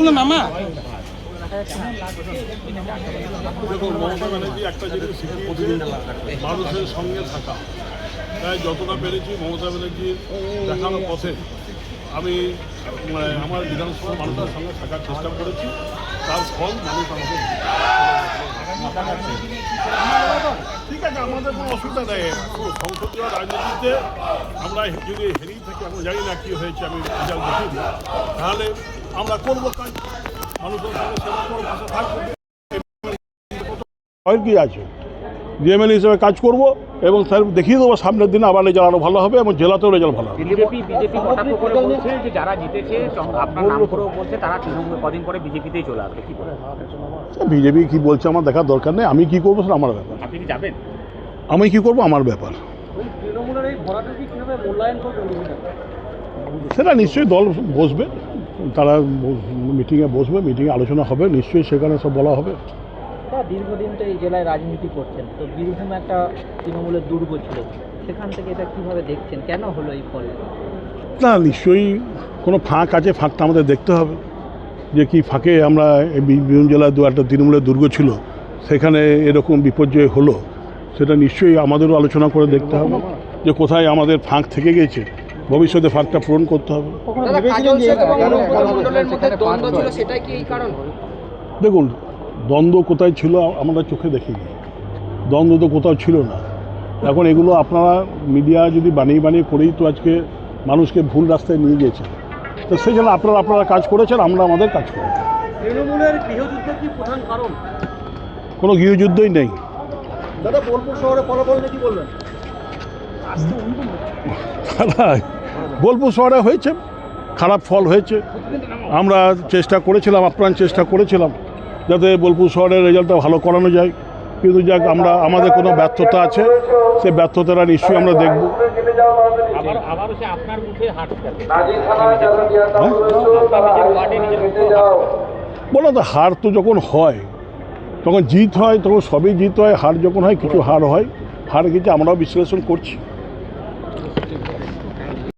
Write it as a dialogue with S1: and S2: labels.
S1: না মামা
S2: দেখুন, মমতা ব্যানার্জি একটা জিনিস শিখিয়েছে, মানুষের সঙ্গে থাকা। তাই যতটা পেরেছি মমতা ব্যানার্জির দেখানো পথে আমি আমার বিধানসভার মানুষের সঙ্গে থাকার চেষ্টা করেছি, তার ফল মানুষ আমাকে ঠিক আছে, আমাদের কোনো অসুবিধা নেই। সংসদীয় রাজনীতিতে আমরা যদি হেরেই থাকি, আমরা জানি না কী হয়েছে, আমি রেজাল্ট দেখিনি, তাহলে আমরা করবো কাজ, মানুষের সঙ্গে সেবা করবো, পাশে থাকবো। আর কি আছে, ডিএমএলএ হিসেবে কাজ করব এবং স্যার দেখিয়ে দেবো সামনের দিনে আবার রেজাল্ট আরও ভালো হবে এবং জেলাতেও রেজাল্ট ভালো হবে।
S3: বিজেপি কটাক্ষ করে বলছে যে যারা জিতেছে আপনার নাম করেও বলছে তারা তৃণমূল কদিন পরে বিজেপিতেই চলে আসবে, কি বলে?
S2: বিজেপি কী বলছে আমার দেখার দরকার নেই, আমি কী করবো সেটা আমার ব্যাপার।
S3: আপনি কি যাবেন?
S2: আমি কী করবো আমার ব্যাপার,
S3: তৃণমূলের এই ভরাটুকি কিভাবে মূল্যায়ন করবেন?
S2: সেটা নিশ্চয়ই দল বসবে, তারা মিটিংয়ে বসবে, মিটিংয়ে আলোচনা হবে, নিশ্চয়ই সেখানে সব বলা হবে।
S4: দীর্ঘদিন তো এই জেলায় রাজনীতি করছেন, তো বীরভূম একটা তৃণমূলের দুর্গ ছিল, সেখান থেকে এটা কিভাবে দেখছেন, কেন হলো এই ফল?
S2: না, নিশ্চয়ই কোনো ফাঁক আছে, ফাঁকটা আমাদের দেখতে হবে যে কি ফাঁকে আমরা এই বীরভূম জেলায় একটা তৃণমূলের দুর্গ ছিল, সেখানে এরকম বিপর্যয় হলো, সেটা নিশ্চয়ই আমাদেরও আলোচনা করে দেখতে হবে যে কোথায় আমাদের ফাঁক থেকে গেছে, ভবিষ্যতে ফাঁকটা পূরণ করতে হবে। দেখুন, দ্বন্দ্ব কোথায় ছিল আমরা চোখে দেখিনি, দ্বন্দ্ব তো কোথাও ছিল না। এখন এগুলো আপনারা মিডিয়া যদি বানিয়ে করেই তো আজকে মানুষকে ভুল রাস্তায় নিয়ে গিয়েছেন, তো সেই জন্য আপনারা কাজ করেছেন, আমরা আমাদের কাজ করি।
S3: তৃণমূলের গৃহযুদ্ধ কি প্রধান কারণ?
S2: কোনো গৃহযুদ্ধই নেই
S3: দাদা। বোলপুর শহরে ফলাফল নিয়ে কি বলবেন?
S2: বোলপুর শহরে হয়েছে, খারাপ ফল হয়েছে। আমরা চেষ্টা করেছিলাম, আপ্রাণ চেষ্টা করেছিলাম যাতে বোলপুর শহরের রেজাল্টটা ভালো করানো যায়, কিন্তু যাক আমাদের কোনো ব্যর্থতা আছে, সেই ব্যর্থতাটা নিশ্চয়ই আমরা দেখব। বলো তো, হার তো যখন হয় তখন জিত হয়, তখন সবই জিত হয়, হার যখন হয় কিছু হার হয়, হার কিছু আমরাও বিশ্লেষণ করছি।